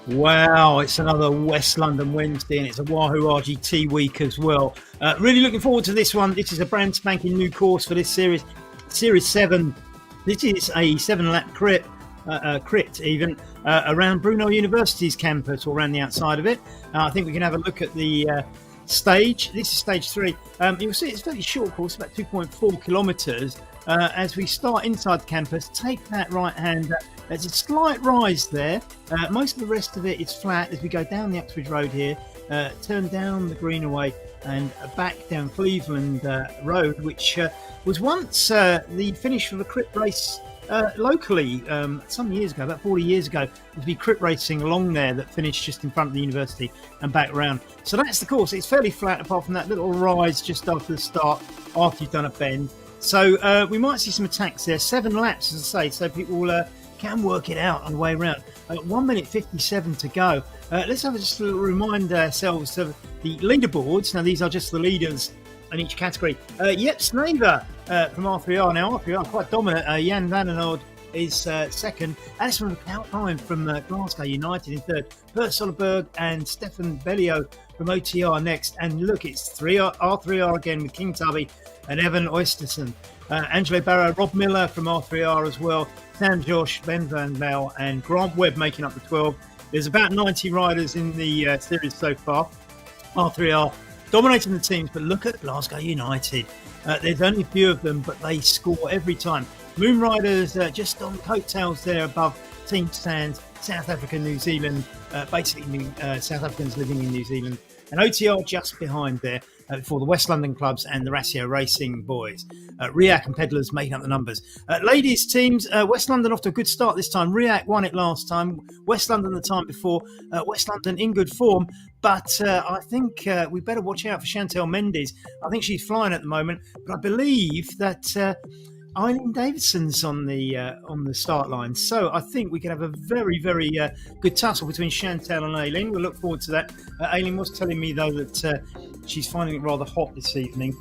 Wow, it's another West London Wednesday and it's a Wahoo RGT week as well. Really looking forward to this one. This is a brand spanking new course for this series, Series 7. This is a 7-lap crit even, around Brunel University's campus or around the outside of it. I think we can have a look at the stage. This is stage 3. You'll see it's a fairly short course, about 2.4 kilometres. As we start inside the campus, take that right hand. There's a slight rise there. Most of the rest of it is flat as we go down the Uxbridge Road here, turn down the Greenaway and back down Cleveland Road, which was once the finish for the crit race locally some years ago, about 40 years ago. There'd be crit racing along there that finished just in front of the university and back around. So that's the course. It's fairly flat apart from that little rise just after the start, after you've done a bend. So we might see some attacks there. 7 laps, as I say, so people can work it out on the way around. 1 minute 57 to go. Let's have just a little remind ourselves of the leaderboards. Now, these are just the leaders in each category. Snaver from R3R. Now, R3R quite dominant. Jan Vandenord is second. Alison Alpine from Glasgow United in third. Bert Soderberg and Stefan Bellio from OTR next. And look, it's R3R again with King Tubby and Evan Oysterson. Angelo Barrow, Rob Miller from R3R as well. Sam Josh, Ben Van Bell and Grant Webb making up the 12. There's about 90 riders in the series so far. R3R dominating the teams, but look at Glasgow United. There's only a few of them, but they score every time. Moon Riders just on coattails there above Team Stands, South Africa, New Zealand, basically South Africans living in New Zealand. And OTR just behind there for the West London clubs and the Ratio Racing boys. RIAC and Pedlars making up the numbers. Ladies teams, West London off to a good start this time. RIAC won it last time. West London the time before. West London in good form. But I think we better watch out for Chantel Mendes. I think she's flying at the moment. But I believe that Eileen Davidson's on the start line. So I think we could have a very, very good tussle between Chantel and Aileen. We'll look forward to that. Aileen was telling me, though, that she's finding it rather hot this evening,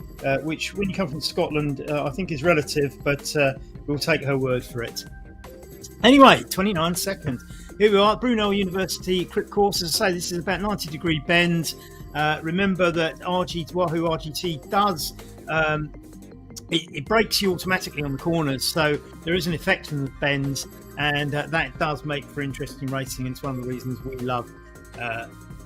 which, when you come from Scotland, I think is relative, but we'll take her word for it. Anyway, 29 seconds. Here we are, Brunel University crit course. As I say, this is about 90-degree bend. Remember that Wahoo RGT does... It brakes you automatically on the corners, so there is an effect from the bends, and that does make for interesting racing. And it's one of the reasons we love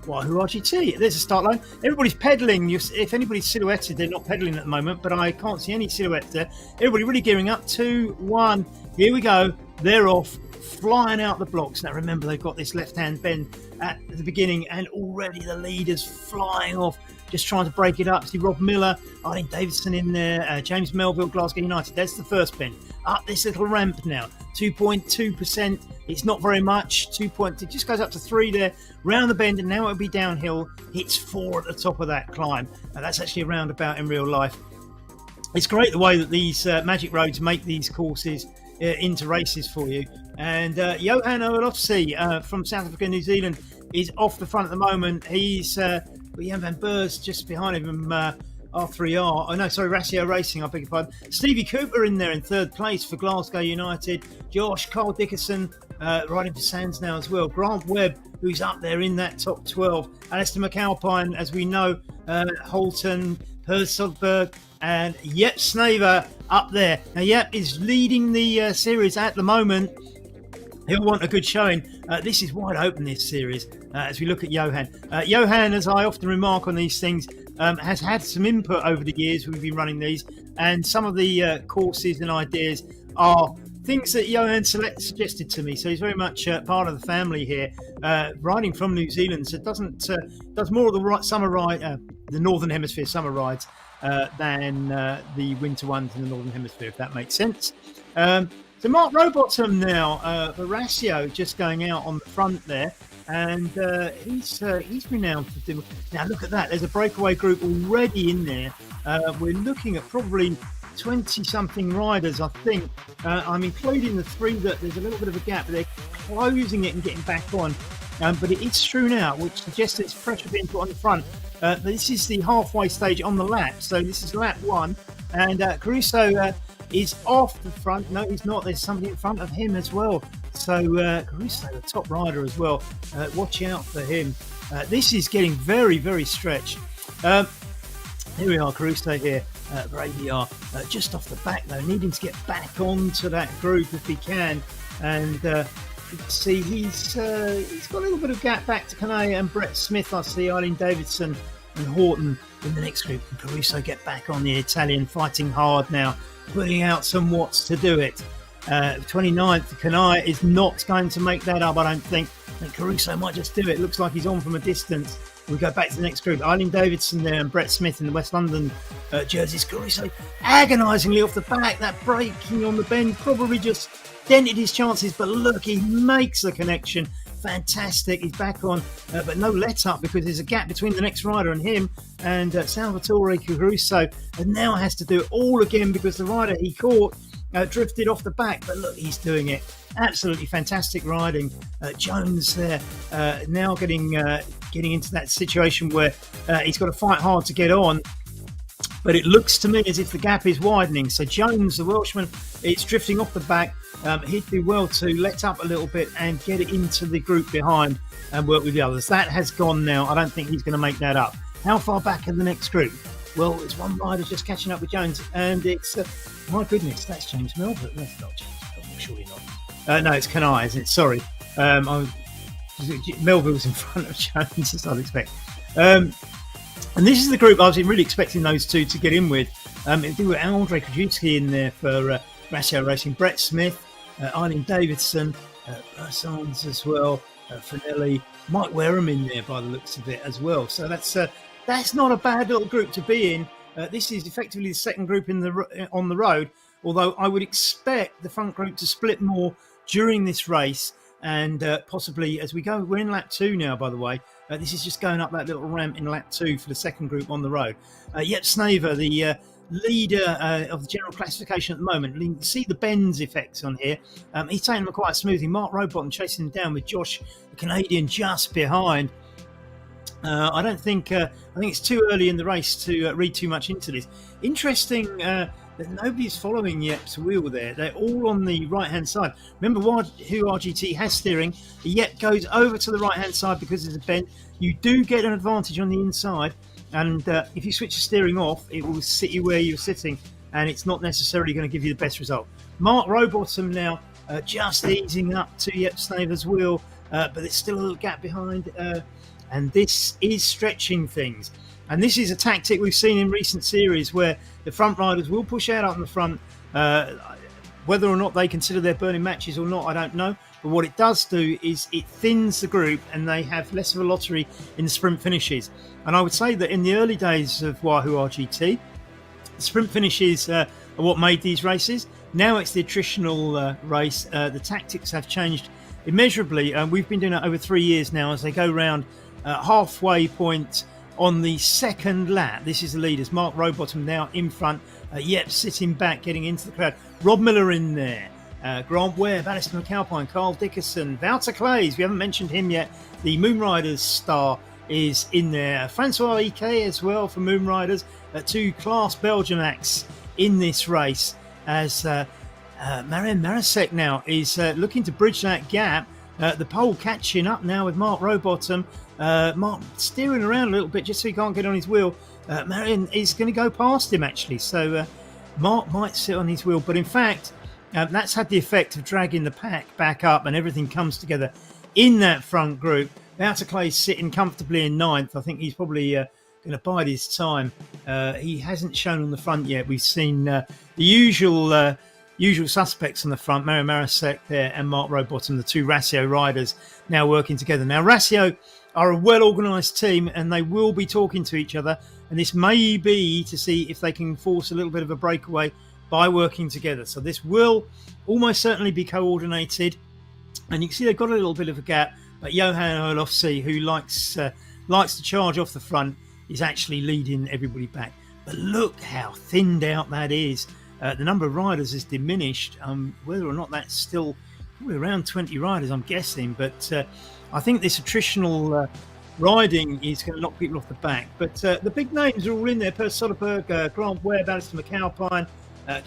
Wahoo RGT. There's a start line. Everybody's pedalling. If anybody's silhouetted, they're not pedaling at the moment, but I can't see any silhouettes there. Everybody really gearing up. 2, 1. Here we go. They're off, flying out the blocks. Now remember, they've got this left-hand bend at the beginning, and already the leaders flying off, just trying to break it up. See Rob Miller, Eileen Davidson in there, James Melville, Glasgow United. That's the first bend. Up this little ramp now, 2.2%. It's not very much. 2. It just goes up to 3 there, round the bend, and now it'll be downhill. Hits 4 at the top of that climb. That's actually a roundabout in real life. It's great the way that these magic roads make these courses into races for you. And Johan Olofsson from South Africa, New Zealand, is off the front at the moment. He's Jan van Beurs just behind him, R3R. Oh no, sorry, Ratio Racing, I beg your pardon. Stevie Cooper in there in third place for Glasgow United. Josh, Carl Dickerson riding for Sands now as well. Grant Webb, who's up there in that top 12. Alistair McAlpine, as we know. Holton, Herzogberg, and Snaver up there. Now is leading the series at the moment. He'll want a good showing. This is wide open, this series, as we look at Johan. Johan, as I often remark on these things, has had some input over the years. We've been running these, and some of the courses and ideas are things that Johan suggested to me. So he's very much part of the family here, riding from New Zealand. So it does more of the summer ride, the Northern Hemisphere summer rides, than the winter ones in the Northern Hemisphere, if that makes sense. So Mark Rowbottom now, for Ratio, just going out on the front there, and he's renowned for doing. Now look at that, there's a breakaway group already in there. We're looking at probably 20-something riders, I think. I'm including the 3 that there's a little bit of a gap, but they're closing it and getting back on. But it is strewn out, which suggests there's pressure being put on the front. This is the halfway stage on the lap, so this is lap 1, and Caruso is off the front. No, he's not. There's somebody in front of him as well. So Caruso, the top rider as well. Watch out for him. This is getting very, very stretched. Here we are, Caruso here. Brady are just off the back though, needing to get back onto that group if he can. And you can see he's got a little bit of gap back to Kanaya and Brett Smith. I see Eileen Davidson and Horton in the next group. Can Caruso get back on the Italian, fighting hard now, putting out some watts to do it. 29th, Kanaya is not going to make that up, I don't think. I think Caruso might just do it. Looks like he's on from a distance. We go back to the next group. Eileen Davidson there and Brett Smith in the West London jerseys. Caruso agonisingly off the back. That braking on the bend probably just dented his chances, but look, he makes the connection. Fantastic. He's back on, but no let up because there's a gap between the next rider and him. And Salvatore Caruso now has to do it all again because the rider he caught drifted off the back. But look, he's doing it. Absolutely fantastic riding. Jones there now getting into that situation where he's got to fight hard to get on. But it looks to me as if the gap is widening. So Jones, the Welshman, it's drifting off the back. He'd do well to let up a little bit and get it into the group behind and work with the others. That has gone now. I don't think he's going to make that up. How far back in the next group? Well, it's one rider just catching up with Jones, and it's my goodness, that's James Melville. That's not James Melville, surely not. No, it's Kanai, isn't it? Sorry, Melville's in front of Jones, as I'd expect. And this is the group I was really expecting those two to get in with. They were Andre Krajewski in there for Ratio Racing, Brett Smith, Eileen Davidson, Persons as well, Finelli, Mike Wareham in there by the looks of it as well. So that's not a bad little group to be in. This is effectively the second group on the road, although I would expect the front group to split more during this race and possibly as we go. We're in lap 2 now, by the way. This is just going up that little ramp in lap 2 for the second group on the road. Jep Snaver, the leader of the general classification at the moment. You can see the bends effects on here. He's taking them quite smoothly. Mark Rowbottom chasing him down with Josh, the Canadian, just behind. I think it's too early in the race to read too much into this. Interesting that nobody's following Yep's wheel there. They're all on the right-hand side. Remember who RGT has steering. Yep goes over to the right-hand side because there's a bend. You do get an advantage on the inside, and if you switch the steering off, it will sit you where you're sitting, and it's not necessarily going to give you the best result. Mark Rowbottom now just easing up to Yep Snaver's wheel, but there's still a little gap behind. And this is stretching things. And this is a tactic we've seen in recent series where the front riders will push out up in the front. Whether or not they consider they're burning matches or not, I don't know. But what it does do is it thins the group and they have less of a lottery in the sprint finishes. And I would say that in the early days of Wahoo RGT, the sprint finishes are what made these races. Now it's the attritional race. The tactics have changed immeasurably. We've been doing it over 3 years now as they go round halfway point on the second lap. This is the leaders. Mark Rowbottom now in front. Yep sitting back, getting into the crowd. Rob Miller in there. Grant Webb, Alistair McAlpine, Carl Dickerson, Wouter Clays. We haven't mentioned him yet. The Moonriders star is in there. Francois Ike as well for Moonriders. 2 class Belgium acts in this race as Marianne Marasek now is looking to bridge that gap. The pole catching up now with Mark Rowbottom. Mark steering around a little bit just so he can't get on his wheel. Marion is going to go past him actually, so Mark might sit on his wheel, but in fact that's had the effect of dragging the pack back up and everything comes together in that front group. Wouter Clay sitting comfortably in 9th. I think he's probably going to bide his time. He hasn't shown on the front yet. We've seen the usual suspects on the front, Mary Marasek there and Mark Rowbottom, the 2 Ratio riders now working together. Now Ratio are a well-organised team and they will be talking to each other, and this may be to see if they can force a little bit of a breakaway by working together. So this will almost certainly be coordinated, and you can see they've got a little bit of a gap, but Johan Olofsson, who likes to charge off the front, is actually leading everybody back. But look how thinned out that is. The number of riders has diminished. Whether or not that's still probably around 20 riders, I'm guessing. But I think this attritional riding is going to knock people off the back. But the big names are all in there. Per Soderberg, Grant Webb, Alistair McAlpine,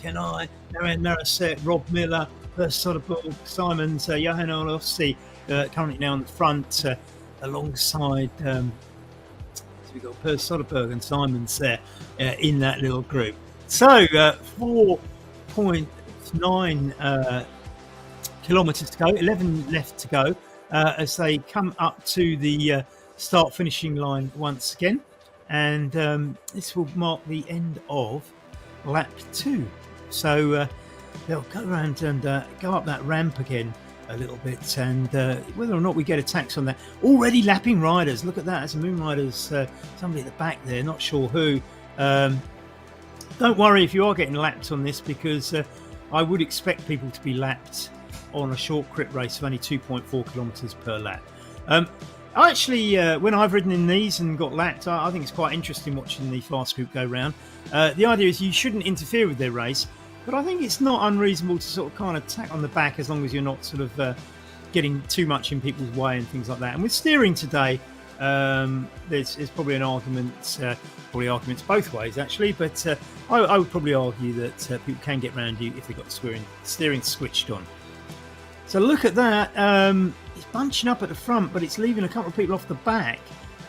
Kenai, Narayan Naraset, Rob Miller, Per Soderberg, Simons, Johan Olofsson, currently now on the front alongside. So we've got Per Soderberg and Simons there in that little group. So 4.9 kilometres to go, 11 left to go as they come up to the start finishing line once again, and this will mark the end of lap 2. So they'll go around and go up that ramp again a little bit, and whether or not we get attacks on that. Already lapping riders, look at that, as a Moon Riders, somebody at the back there, not sure who. Don't worry if you are getting lapped on this, because I would expect people to be lapped on a short crit race of only 2.4 kilometres per lap. Actually, when I've ridden in these and got lapped, I think it's quite interesting watching the fast group go round. The idea is you shouldn't interfere with their race, but I think it's not unreasonable to sort of kind of tack on the back, as long as you're not sort of getting too much in people's way and things like that. And with steering today, there's probably an argument, probably arguments both ways actually, but I would probably argue that people can get around you if they've got the steering switched on. So look at that. It's bunching up at the front, but it's leaving a couple of people off the back.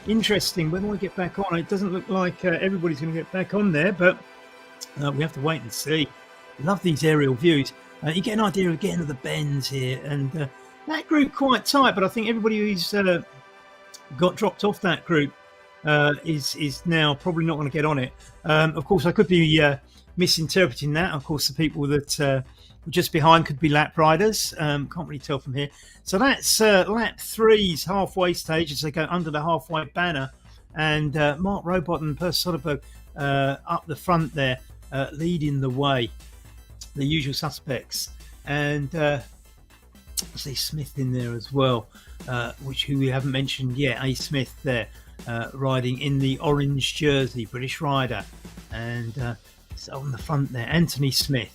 Interesting. When we get back on, it doesn't look like everybody's going to get back on there, but we have to wait and see. Love these aerial views. You get an idea again of the bends here, and that group quite tight, but I think everybody who's got dropped off that group is now probably not going to get on it. Of course, I could be misinterpreting that. Of course, the people that were just behind could be lap riders. Can't really tell from here. So that's lap 3's halfway stage as they go under the halfway banner, and Mark Robot and Per Soderberg up the front there, leading the way. The usual suspects, and I see Smith in there as well, who we haven't mentioned yet. A. Smith there, riding in the orange jersey, British rider, and on the front there, Anthony Smith,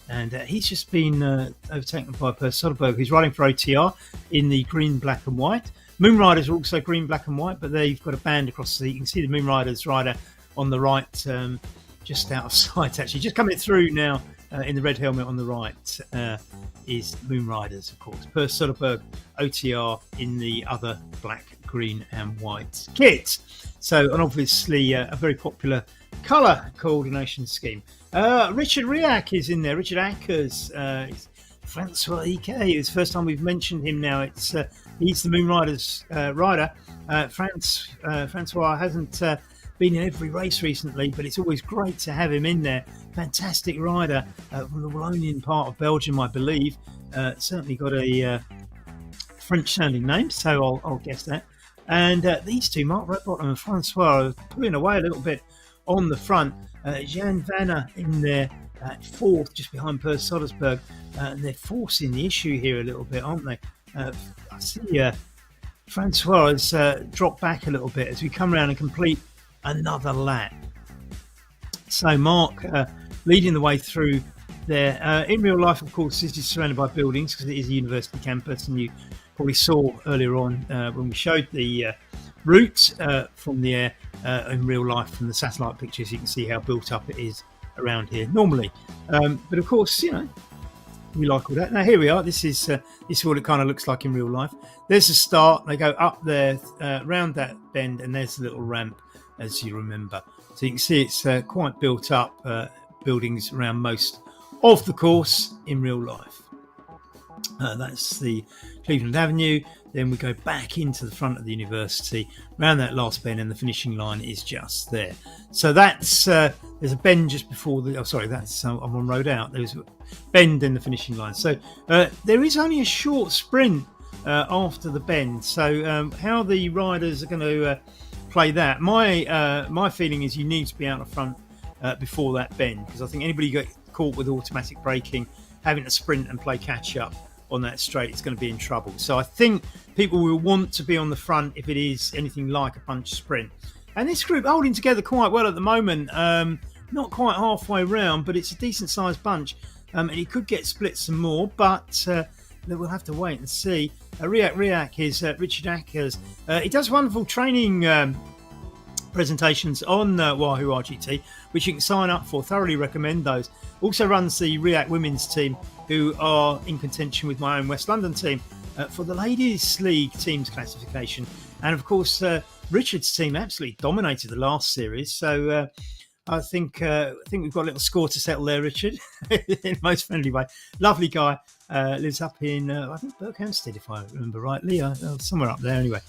and he's just been overtaken by Per Soderberg, who's riding for OTR in the green, black, and white. Moon Riders are also green, black, and white, but they've got a band across the. You can see the Moon Riders rider on the right, just out of sight. Actually, just coming through now. In the red helmet on the right is Moon Riders, of course. Per Soderberg, OTR in the other black, green and white kit. So, and obviously a very popular colour coordination scheme. Richard Riak is in there. Richard Ackers, Francois Ike. It's the first time we've mentioned him now. He's the Moon Riders rider. Francois hasn't been in every race recently, but it's always great to have him in there. Fantastic rider from the Wallonian part of Belgium, I believe. Certainly got a French-sounding name, so I'll guess that. And these two, Mark Redbottom and Francois, are pulling away a little bit on the front. Jan Vanna in there at fourth, just behind Per Soderberg, and they're forcing the issue here a little bit, aren't they? I see Francois has dropped back a little bit as we come around and complete another lap. So Mark leading the way through there. In real life, of course, this is surrounded by buildings because it is a university campus, and you probably saw earlier on when we showed the route from the air. In real life, from the satellite pictures, you can see how built up it is around here normally. But of course, you know, we like all that. Now here we are. This is what it kind of looks like in real life. There's the start. They go up there, round that bend, and there's the little ramp, as you remember. So you can see it's quite built up, buildings around most of the course in real life. That's the Cleveland Avenue. Then we go back into the front of the university, around that last bend, and the finishing line is just there. So that's there's a bend just before the. Oh, sorry, that's I'm on road out. There's a bend in the finishing line. So there is only a short sprint after the bend. So how the riders are going to play that? My feeling is you need to be out the front before that bend, because I think anybody who got caught with automatic braking, having to sprint and play catch up on that straight, it's going to be in trouble. So I think people will want to be on the front if it is anything like a bunch sprint. And this group holding together quite well at the moment. Not quite halfway round, but it's a decent sized bunch. And it could get split some more, but we'll have to wait and see. Riak is Richard Ackers. He does wonderful training presentations on Wahoo RGT, which you can sign up for. Thoroughly recommend those. Also runs the React women's team, who are in contention with my own West London team for the Ladies League teams classification. And of course, Richard's team absolutely dominated the last series. So I think we've got a little score to settle there, Richard, in the most friendly way. Lovely guy. Lives up in, I think, Berkhamsted, if I remember rightly. Somewhere up there anyway.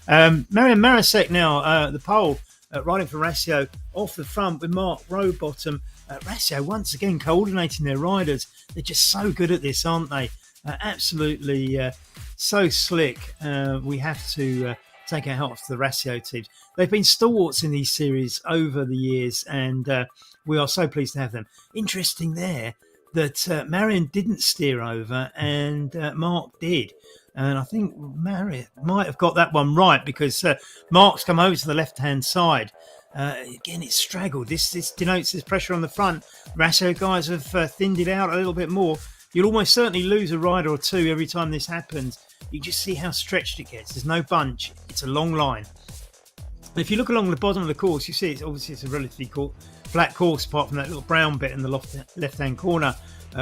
Marian Marasek now, the pole, riding for Rassio off the front with Mark Rowbottom. Rassio once again coordinating their riders. They're just so good at this, aren't they? Absolutely so slick. We have to take our hat off to the Rassio teams. They've been stalwarts in these series over the years, and we are so pleased to have them. Interesting there that Marion didn't steer over and Mark did. And I think Marion might have got that one right, because Mark's come over to the left-hand side. Again, it's straggled. This denotes there's pressure on the front. Rassio guys have thinned it out a little bit more. You'll almost certainly lose a rider or two every time this happens. You just see how stretched it gets. There's no bunch. It's a long line. And if you look along the bottom of the course, you see it's a relatively flat course, apart from that little brown bit in the left-hand corner,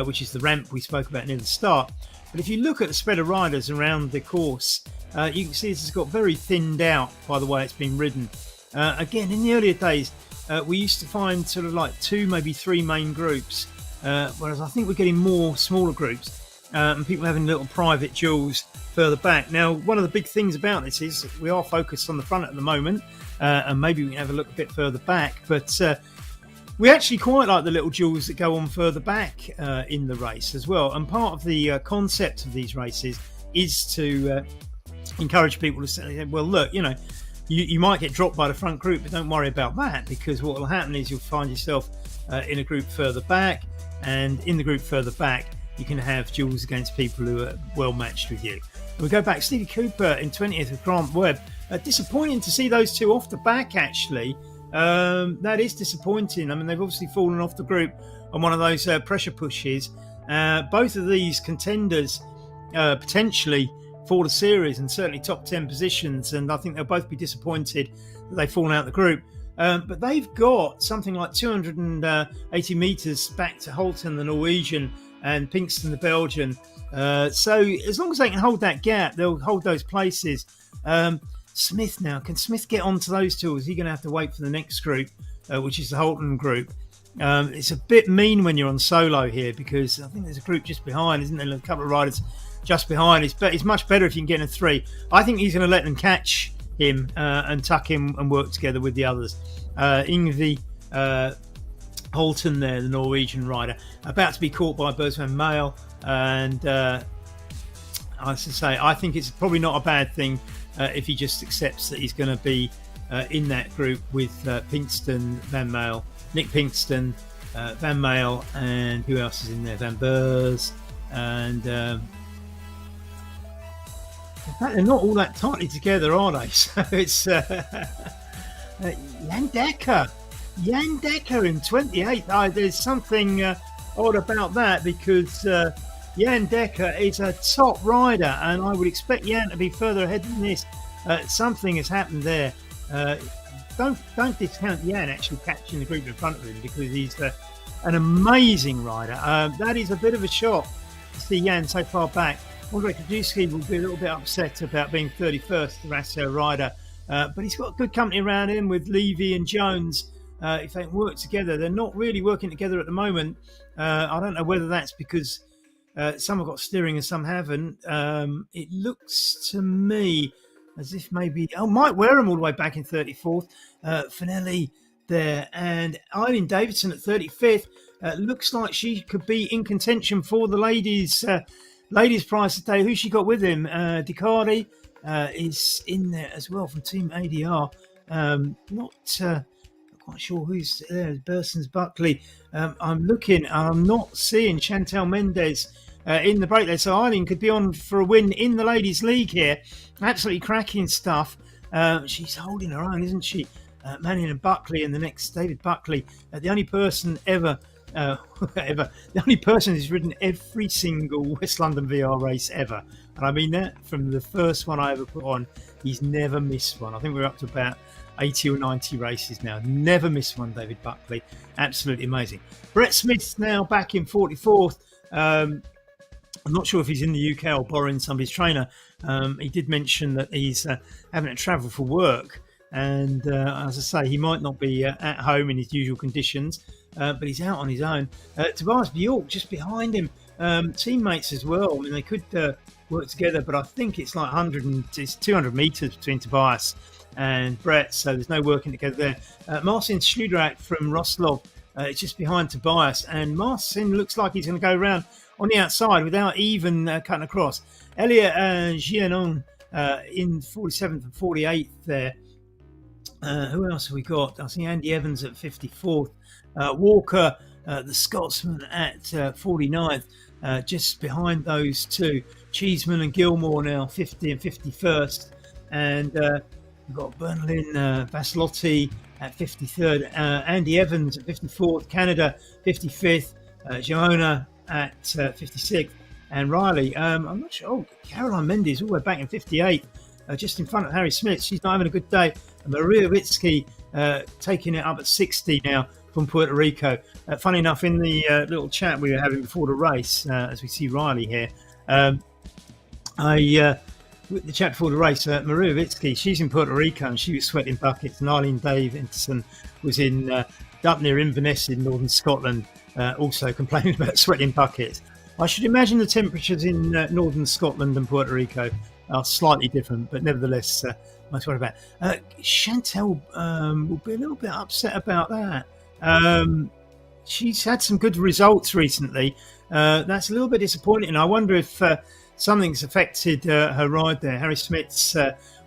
which is the ramp we spoke about near the start. But if you look at the spread of riders around the course, you can see it's got very thinned out by the way it's been ridden. Again, in the earlier days, we used to find sort of like 2, maybe 3 main groups, whereas I think we're getting more smaller groups and people having little private duels further back. Now, one of the big things about this is we are focused on the front at the moment, and maybe we can have a look a bit further back, but we actually quite like the little duels that go on further back in the race as well. And part of the concept of these races is to encourage people to say, well, look, you might get dropped by the front group, but don't worry about that, because what will happen is you'll find yourself in a group further back, and in the group further back, you can have duels against people who are well matched with you. And we go back, Stevie Cooper in 20th with Grant Webb. Disappointing to see those two off the back, actually. That is disappointing. I mean, they've obviously fallen off the group on one of those pressure pushes. Both of these contenders potentially for the series, and certainly top 10 positions, and I think they'll both be disappointed that they've fallen out of the group. But they've got something like 280 metres back to Holton, the Norwegian, and Pinkston, the Belgian. So as long as they can hold that gap, they'll hold those places. Smith now, can Smith get onto those two, or is he going to have to wait for the next group, which is the Holton group? It's a bit mean when you're on solo here, because I think there's a group just behind, isn't there? A couple of riders just behind. It's much better if you can get in a 3. I think he's going to let them catch him and tuck him and work together with the others. Ingvi Holton there, the Norwegian rider, about to be caught by Bersman Mail, and I should say, I think it's probably not a bad thing if he just accepts that he's going to be in that group with Pinkston, Van Mael, Nick Pinkston, Van Mael, and who else is in there? Van Beurs, and in fact, they're not all that tightly together, are they? So it's Jan Dekker in 28th. There's something odd about that, because Jan Dekker is a top rider, and I would expect Jan to be further ahead than this. Something has happened there. Don't discount Jan actually catching the group in front of him, because he's an amazing rider. That is a bit of a shock to see Jan so far back. Andre Krajewski will be a little bit upset about being 31st, the Rassio rider, but he's got good company around him with Levy and Jones. If they can work together, they're not really working together at the moment. I don't know whether that's because some have got steering and some haven't. It looks to me as if maybe Mike Wareham all the way back in 34th, Finelli there, and Eileen Davidson at 35th. Looks like she could be in contention for the ladies prize today. Who she got with him? Dicardi is in there as well from Team ADR. Not quite sure who's there. Bursons Buckley. I'm looking. I'm not seeing Chantal Mendes in the break there. So Eileen could be on for a win in the ladies' league here. Absolutely cracking stuff. She's holding her own, isn't she? Mannion and Buckley, and the next David Buckley, the only person ever. The only person who's ridden every single West London VR race ever, and I mean that from the first one I ever put on. He's never missed one. I think we're up to about 80 or 90 races now. Never missed one, David Buckley. Absolutely amazing. Brett Smith's now back in 44th. I'm not sure if he's in the UK or borrowing somebody's trainer. He did mention that he's having to travel for work. And as I say, he might not be at home in his usual conditions, but he's out on his own. Tobias Bjork just behind him. Teammates as well. I mean, they could work together, but I think it's like 200 metres between Tobias and Brett, so there's no working together there. Marcin Schluderak from Roslov is just behind Tobias, and Marcin looks like he's going to go around on the outside without even cutting across. Elliot Gianon in 47th and 48th there. Who else have we got? I see Andy Evans at 54th. Walker, the Scotsman, at 49th, just behind those two. Cheeseman and Gilmore now 50 and 51st. And we've got Bernalin Vasilotti at 53rd. Andy Evans at 54th. Canada 55th. Joanna at 56th. And Riley, I'm not sure. Oh, Caroline Mendes all the way back in 58th. Just in front of Harry Smith. She's not having a good day. And Maria Witsky taking it up at 60 now from Puerto Rico. Funny enough, in the little chat we were having before the race, as we see Riley here, the chat before the race, Maria Witsky, she's in Puerto Rico and she was sweating buckets. And Arlene Davidson was up near Inverness in northern Scotland, also complaining about sweating buckets. I should imagine the temperatures in northern Scotland and Puerto Rico are slightly different, but nevertheless, much worry about. Chantel will be a little bit upset about that. She's had some good results recently. That's a little bit disappointing. I wonder if something's affected her ride there. Harry Smith's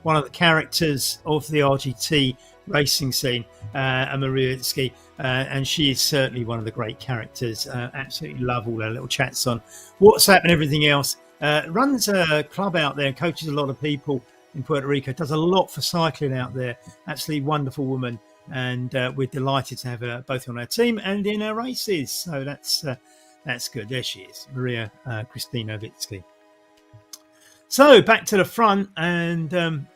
one of the characters of the RGT racing scene, and Maria Itsky, and she is certainly one of the great characters. Absolutely love all her little chats on WhatsApp and everything else. Runs a club out there and coaches a lot of people in Puerto Rico. Does a lot for cycling out there. Absolutely wonderful woman, and we're delighted to have her both on our team and in our races. So that's good. There she is, Maria Christina Vitsky. So back to the front, and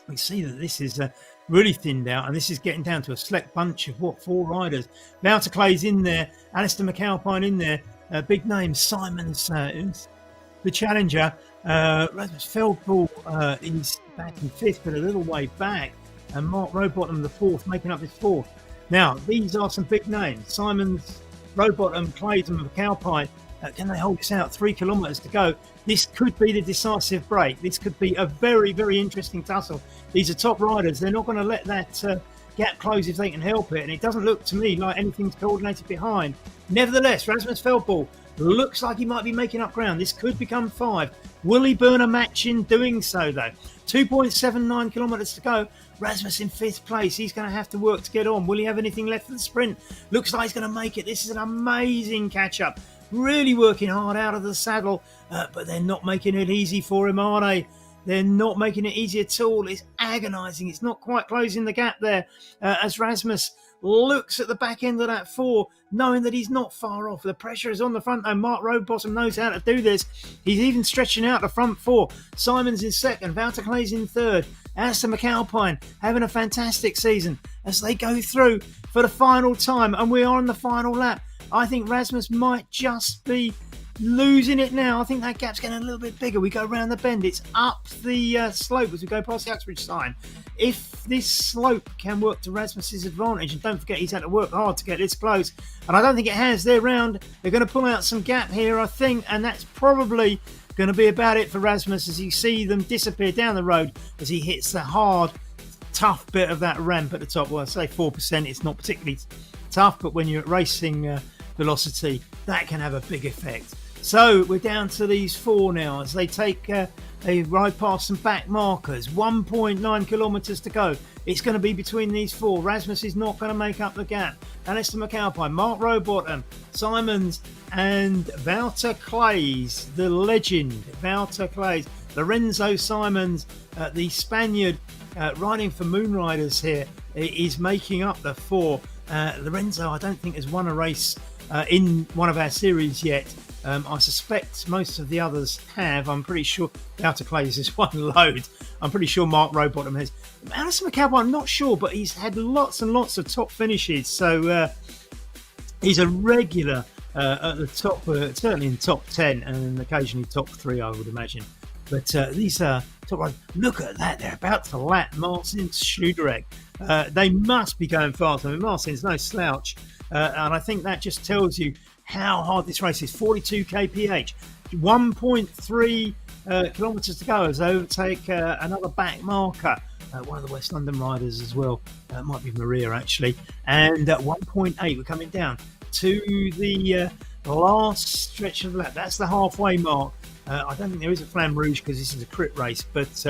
we see that this is really thinned out, and this is getting down to a select bunch of 4 riders. Wouter Clay's in there, Alistair McAlpine in there, big name Simons, the challenger. Rasmus Feldball is back in 5th, but a little way back, and Mark Rowbottom the 4th, making up his 4th. Now these are some big names: Simons, Rowbottom, Clays, and McAlpine. Can they hold this out? 3 kilometres to go. This could be the decisive break. This could be a very, very interesting tussle. These are top riders. They're not going to let that gap close if they can help it. And it doesn't look to me like anything's coordinated behind. Nevertheless, Rasmus Feldball looks like he might be making up ground. This could become 5. Will he burn a match in doing so, though? 2.79 kilometres to go. Rasmus in 5th place. He's going to have to work to get on. Will he have anything left for the sprint? Looks like he's going to make it. This is an amazing catch-up. Really working hard out of the saddle, but they're not making it easy for him, are they? They're not making it easy at all. It's agonising. It's not quite closing the gap there as Rasmus looks at the back end of that 4, knowing that he's not far off. The pressure is on the front, and Mark Rowbottom knows how to do this. He's even stretching out the front 4. Simon's in 2nd, Wouter Clay's in 3rd. Alistair McAlpine having a fantastic season as they go through for the final time, and we are on the final lap. I think Rasmus might just be losing it now. I think that gap's getting a little bit bigger. We go around the bend. It's up the slope as we go past the Uxbridge sign. If this slope can work to Rasmus's advantage, and don't forget he's had to work hard to get this close, and I don't think it has. They're going to pull out some gap here, I think, and that's probably going to be about it for Rasmus as you see them disappear down the road as he hits the hard, tough bit of that ramp at the top. Well, I say 4%. It's not particularly tough, but when you're at racing velocity, that can have a big effect. So we're down to these 4 now as they take a ride past some back markers. 1.9 kilometres to go. It's going to be between these 4. Rasmus is not going to make up the gap. Alistair McAlpine, Mark Rowbottom, Simons, and Wouter Clays, the legend Wouter Clays. Lorenzo Simons, the Spaniard riding for Moonriders here, is making up the 4. Lorenzo, I don't think, has won a race in one of our series yet. I suspect most of the others have. I'm pretty sure Wouter Clays has won loads. I'm pretty sure Mark Rowbottom has. Alistair McAlpine, I'm not sure, but he's had lots and lots of top finishes. So he's a regular at the top, certainly in top 10 and occasionally top 3, I would imagine. But these top riders, look at that. They're about to lap Marcin Schuderek. They must be going fast. I mean, Marcin's no slouch. And I think that just tells you how hard this race is. 42 kph, 1.3 kilometres to go as they overtake another back marker. One of the West London riders as well. Might be Maria, actually. And at 1.8, we're coming down to the last stretch of the lap. That's the halfway mark. I don't think there is a Flamme Rouge because this is a crit race, but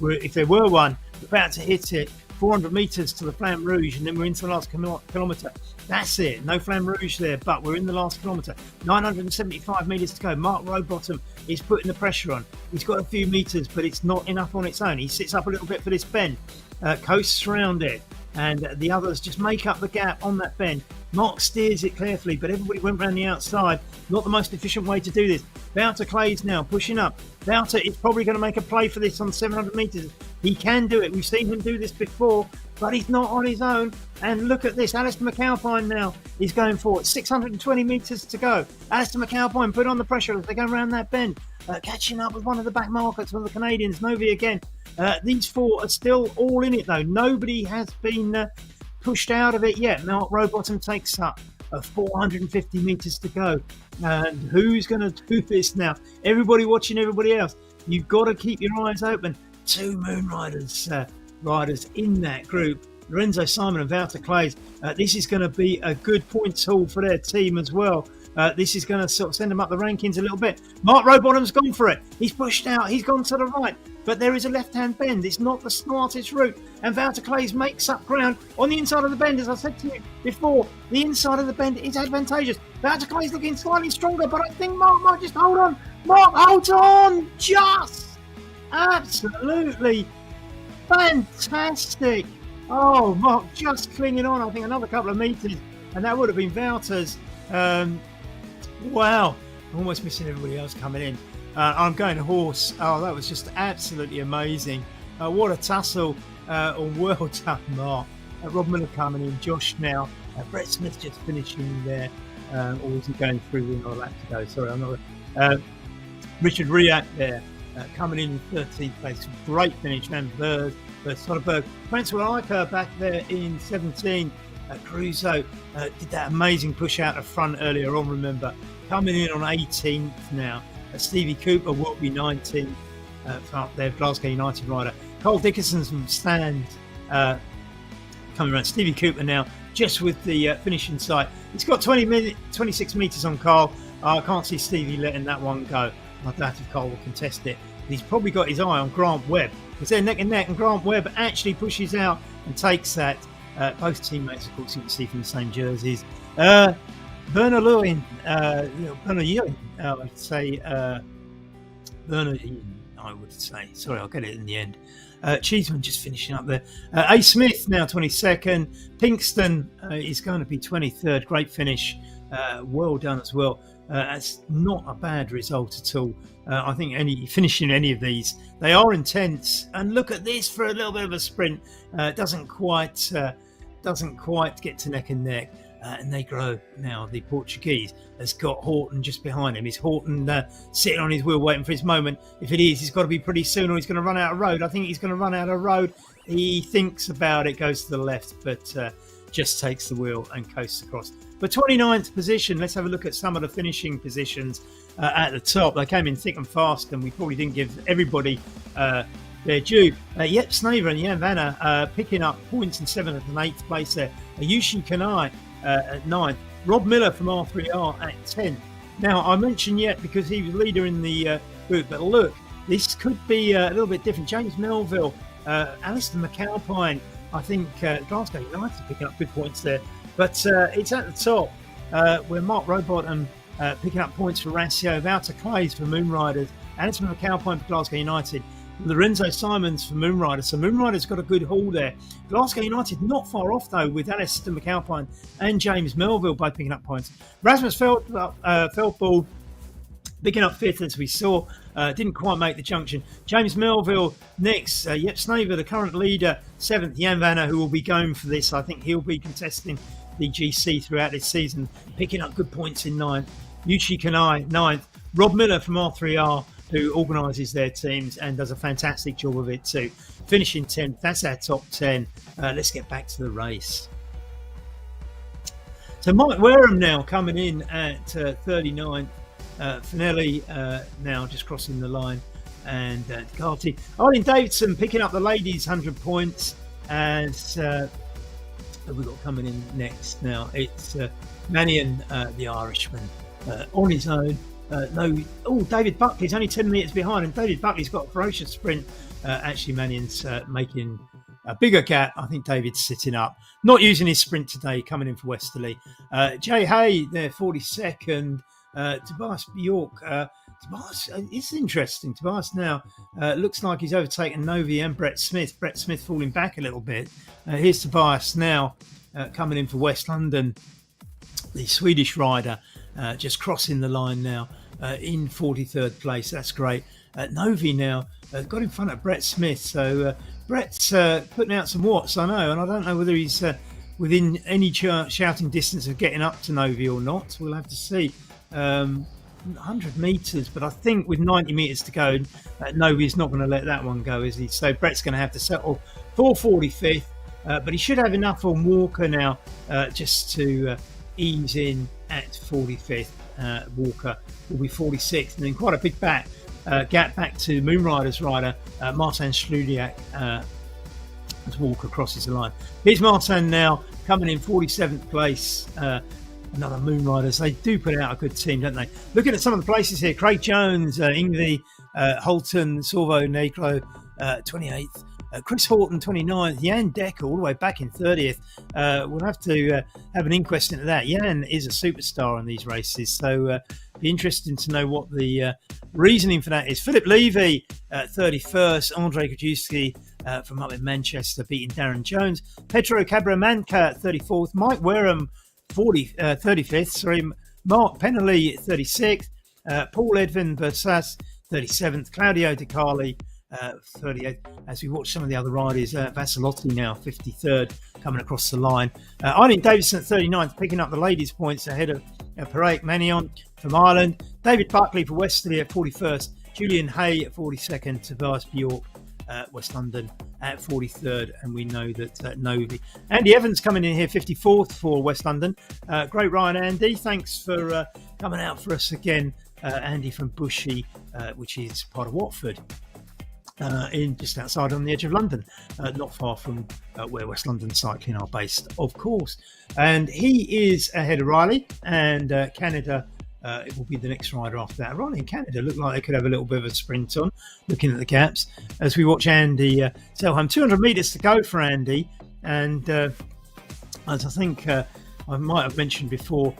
if there were one, we're about to hit it. 400 metres to the Flamme Rouge, and then we're into the last kilometre. That's it. No Flamme Rouge there, but we're in the last kilometre. 975 metres to go. Mark Rowbottom is putting the pressure on. He's got a few metres, but it's not enough on its own. He sits up a little bit for this bend, coasts around it, and the others just make up the gap on that bend. Mark steers it carefully, but everybody went round the outside. Not the most efficient way to do this. Wouter Claes now pushing up. Wouter is probably going to make a play for this on 700 metres. He can do it. We've seen him do this before, but he's not on his own. And look at this. Alistair McAlpine now is going forward. 620 metres to go. Alistair McAlpine put on the pressure as they go around that bend. Catching up with one of the back markers, one of the Canadians, Novi again. These four are still all in it, though. Nobody has been pushed out of it yet. Mark Rowbottom takes up 450 metres to go. And who's going to do this now? Everybody watching everybody else. You've got to keep your eyes open. Two Moon Riders riders in that group. Lorenzo Simon and Wouter Claes. This is going to be a good points haul for their team as well. This is going to sort of send them up the rankings a little bit. Mark Rowbottom's gone for it. He's pushed out. He's gone to the right. But there is a left-hand bend. It's not the smartest route. And Wouter Claes makes up ground on the inside of the bend. As I said to you before, the inside of the bend is advantageous. Wouter Claes looking slightly stronger, but I think Mark might just hold on. Mark holds on just. Absolutely fantastic. Oh, Mark just clinging on. I think another couple of metres, and that would have been Wouter's. Wow. I'm almost missing everybody else coming in. I'm going horse. Oh, that was just absolutely amazing. What a tussle. Well done, Mark. Rob Miller coming in. Josh now. Brett Smith just finishing there. Or is he going through with another lap to go? Sorry, I'm not. Richard Riak there. Coming in 13th place. Great finish. Van Berg, Soderberg. Francois Eicher back there in 17th. Crusoe did that amazing push out of front earlier on, remember. Coming in on 18th now. Stevie Cooper will be 19th up there, Glasgow United rider. Cole Dickinson's from stand coming around. Stevie Cooper now just with the finishing sight. He's got 26 metres on Carl. I can't see Stevie letting that one go. I doubt if Carl will contest it. He's probably got his eye on Grant Webb. Because they're neck and neck, and Grant Webb actually pushes out and takes that. Both teammates, of course, you can see from the same jerseys. Bernard Lewin, Bernard Ewing, I would say. Bernard Ewing, I would say. Sorry, I'll get it in the end. Cheeseman just finishing up there. A. Smith now 22nd. Pinkston is going to be 23rd. Great finish. Well done as well. That's not a bad result at all. I think finishing any of these, they are intense. And look at this for a little bit of a sprint. Doesn't quite get to neck and neck. And they grow now. The Portuguese has got Horton just behind him. Is Horton sitting on his wheel waiting for his moment? If it is, he's got to be pretty soon or he's going to run out of road. I think he's going to run out of road. He thinks about it, goes to the left, but just takes the wheel and coasts across. But 29th position, let's have a look at some of the finishing positions at the top. They came in thick and fast, and we probably didn't give everybody their due. Yep, Snaver and Jan Vanna picking up points in 7th and 8th place there. Yushi Kanai at 9th. Rob Miller from R3R at 10th. Now, I mentioned yet because he was leader in the group, but look, this could be a little bit different. James Melville, Alistair McAlpine, I think Glasgow United picking up good points there. But it's at the top where Mark Rowbottom picking up points for Ratio, Wouter Claes for Moon Riders, Alistair McAlpine for Glasgow United, Lorenzo Simons for Moon Riders. So Moon Riders got a good haul there. Glasgow United not far off though, with Alistair McAlpine and James Melville both picking up points. Rasmus Feldball Picking up fifth, as we saw, didn't quite make the junction. James Melville next. Jep Snaver, the current leader, seventh. Jan Vanner, who will be going for this. I think he'll be contesting the GC throughout this season, picking up good points in ninth. Yuchi Kanai, ninth. Rob Miller from R3R, who organises their teams and does a fantastic job of it too. Finishing 10th. That's our top 10. Let's get back to the race. So Mike Wareham now coming in at 39th. Finelli now just crossing the line, and Carty. Arlene Davidson picking up the ladies' 100 points. As we've got coming in next now, it's Mannion, the Irishman, on his own. David Buckley's only 10 metres behind, and David Buckley's got a ferocious sprint. Actually, Mannion's making a bigger gap. I think David's sitting up, not using his sprint today, coming in for Westerly. Jay Hay there, 42nd. Tobias Bjork. Tobias, it's interesting. Tobias now looks like he's overtaken Novi and Brett Smith. Brett Smith falling back a little bit. Here's Tobias now coming in for West London. The Swedish rider just crossing the line now in 43rd place. That's great. Novi now got in front of Brett Smith. So Brett's putting out some watts, I know, and I don't know whether he's within any shouting distance of getting up to Novi or not. We'll have to see. 100 metres, but I think with 90 metres to go, Novi's not going to let that one go, is he? So Brett's going to have to settle for 45th, but he should have enough on Walker now just to ease in at 45th. Walker will be 46th, and then quite a big gap back to Moonrider's rider, Martin Schludiak, as Walker crosses the line. Here's Martin now coming in 47th place. Another Moonriders. They do put out a good team, don't they? Looking at some of the places here, Craig Jones, Ingvi, Holton, Sorvo, Negro, 28th. Chris Horton, 29th. Jan Decker, all the way back in 30th. We'll have to have an inquest into that. Jan is a superstar in these races, so be interesting to know what the reasoning for that is. Philip Levy, 31st. Andre Krajewski from up in Manchester, beating Darren Jones. Pedro Cabramanca, 34th. Mike Wareham, 35th. Mark Pennerly, 36th. Paul Edvin Bersas, 37th. Claudio De Carli, 38th. As we watch some of the other riders, Vassilotti now 53rd, coming across the line. Eileen Davison at 39th, picking up the ladies' points ahead of Paraic Manion from Ireland. David Buckley for Westerly at 41st. Julian Hay at 42nd. Tobias Bjork, West London at 43rd, and we know that Novi. Andy Evans coming in here 54th for West London. Great ride, Andy. Thanks for coming out for us again. Andy from Bushy, which is part of Watford, in just outside on the edge of London, not far from where West London Cycling are based, of course. And he is ahead of Riley, and Canada. It will be the next rider after that. Riley and Canada look like they could have a little bit of a sprint on, looking at the gaps, as we watch Andy sail home. 200 metres to go for Andy. And as I think I might have mentioned before,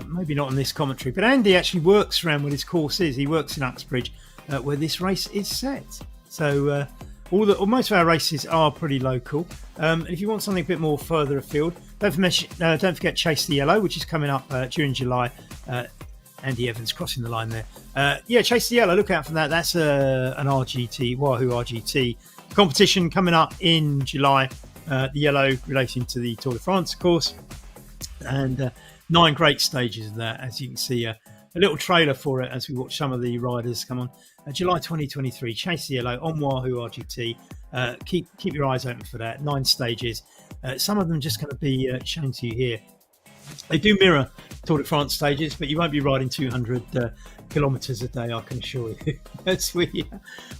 maybe not in this commentary, but Andy actually works around where his course is. He works in Uxbridge, where this race is set. So most of our races are pretty local. If you want something a bit more further afield, don't forget Chase the Yellow, which is coming up during July. Andy Evans crossing the line there. Chase the Yellow, look out for that. That's an RGT, Wahoo RGT competition coming up in July. The yellow relating to the Tour de France, of course. And 9 great stages of that. As you can see, a little trailer for it as we watch some of the riders come on. July 2023, Chase the Yellow on Wahoo RGT. Keep your eyes open for that. 9 stages. Some of them just going to be shown to you here. They do mirror Tour de France stages, but you won't be riding 200 kilometres a day, I can assure you. As we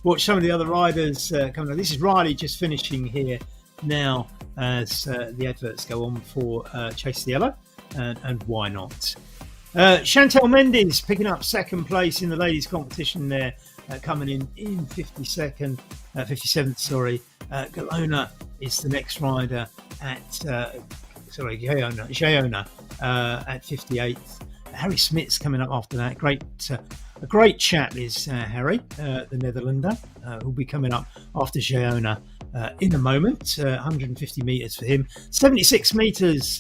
watch some of the other riders coming on. This is Riley just finishing here now as the adverts go on for Chase the Yellow, and why not? Chantal Mendes picking up second place in the ladies competition there, coming in 57th. Galona is the next rider at Jayona at 58th. Harry Smits coming up after that. A great chap is Harry, the Netherlander, who'll be coming up after Jayona in a moment. 150 metres for him. 76 metres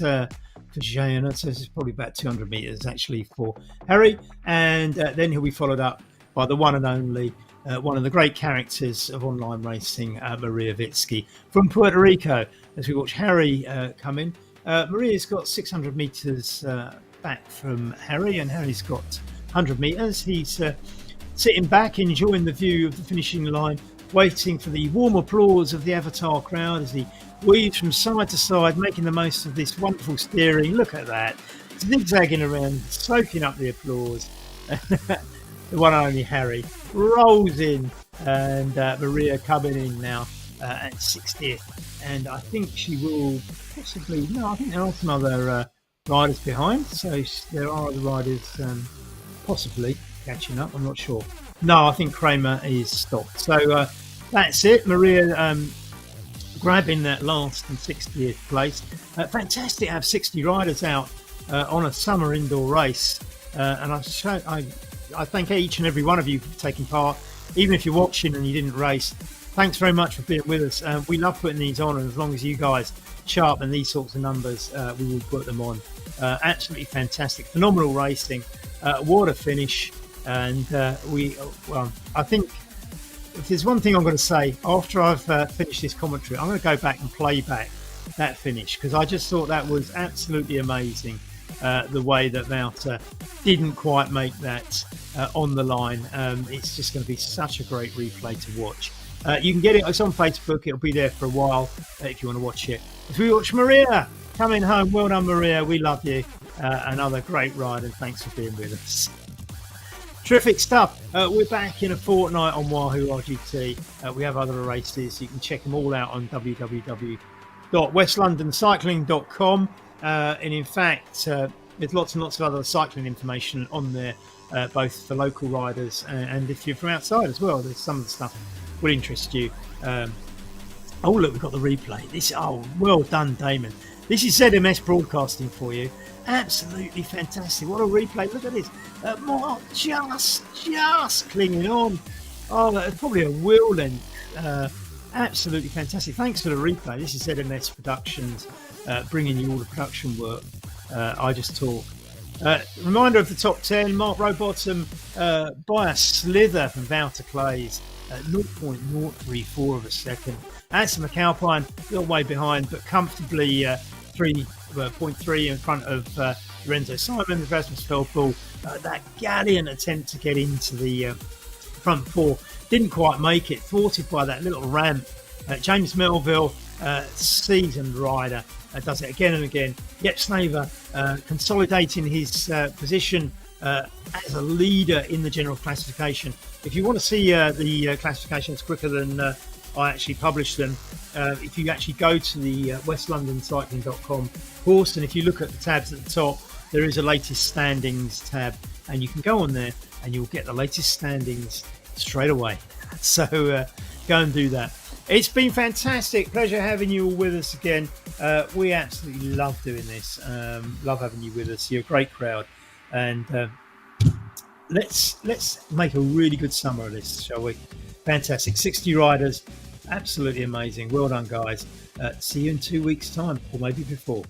for Jayana. So this is probably about 200 metres actually for Harry. And then he'll be followed up by the one and only, one of the great characters of online racing, Maria Vitsky from Puerto Rico. As we watch Harry come in, Maria's got 600 metres back from Harry, and Harry's got 100 metres. He's sitting back, enjoying the view of the finishing line, waiting for the warm applause of the Avatar crowd as he weaves from side to side, making the most of this wonderful steering. Look at that, zigzagging around, soaking up the applause. The one and only Harry rolls in, and Maria coming in now at 60th, and I think she will possibly, no, I think there are some other riders behind, so there are other riders possibly catching up. I'm not sure. No, I think Kramer is stopped. So that's it. Maria grabbing that last and 60th place. Fantastic to have 60 riders out on a summer indoor race, and I thank each and every one of you for taking part. Even if you're watching and you didn't race, thanks very much for being with us. We love putting these on, and as long as you guys sharpen these sorts of numbers, we will put them on. Absolutely fantastic, phenomenal racing. What a finish. And I think if there's one thing I'm going to say after I've finished this commentary, I'm going to go back and play back that finish, because I just thought that was absolutely amazing, the way that Wouter didn't quite make that on the line. It's just going to be such a great replay to watch. You can get it, it's on Facebook, it'll be there for a while if you want to watch it. If we watch Maria coming home, well done Maria, we love you. Another great ride, and thanks for being with us. Terrific stuff. We're back in a fortnight on Wahoo RGT. We have other races. You can check them all out on www.westlondoncycling.com. And in fact, there's lots and lots of other cycling information on there, both for local riders and if you're from outside as well. There's some of the stuff will interest you. Oh, look, we've got the replay. Well done, Damon. This is ZMS Broadcasting for you. Absolutely fantastic. What a replay. Look at this. Mark just clinging on. Oh, that's probably a wheel length. Absolutely fantastic. Thanks for the replay. This is ZMS Productions, bringing you all the production work. I just talk. Reminder of the top 10. Mark Rowbottom by a slither from Wouter Clays at 0.034 of a second. Anson McAlpine a little way behind, but comfortably 3.3 in front of Lorenzo Simon, Rasmus Feldpool. That gallant attempt to get into the front four didn't quite make it, thwarted by that little ramp. James Melville, seasoned rider, does it again and again. Yep, Snaver consolidating his position as a leader in the general classification. If you want to see the classifications quicker than I actually publish them, if you actually go to the westlondoncycling.com course, and if you look at the tabs at the top, there is a latest standings tab, and you can go on there and you'll get the latest standings straight away. So go and do that. It's been fantastic. Pleasure having you all with us again. We absolutely love doing this. Love having you with us. You're a great crowd, and let's make a really good summer of this, shall we? Fantastic. 60 riders. Absolutely amazing. Well done, guys. See you in 2 weeks' time, or maybe before.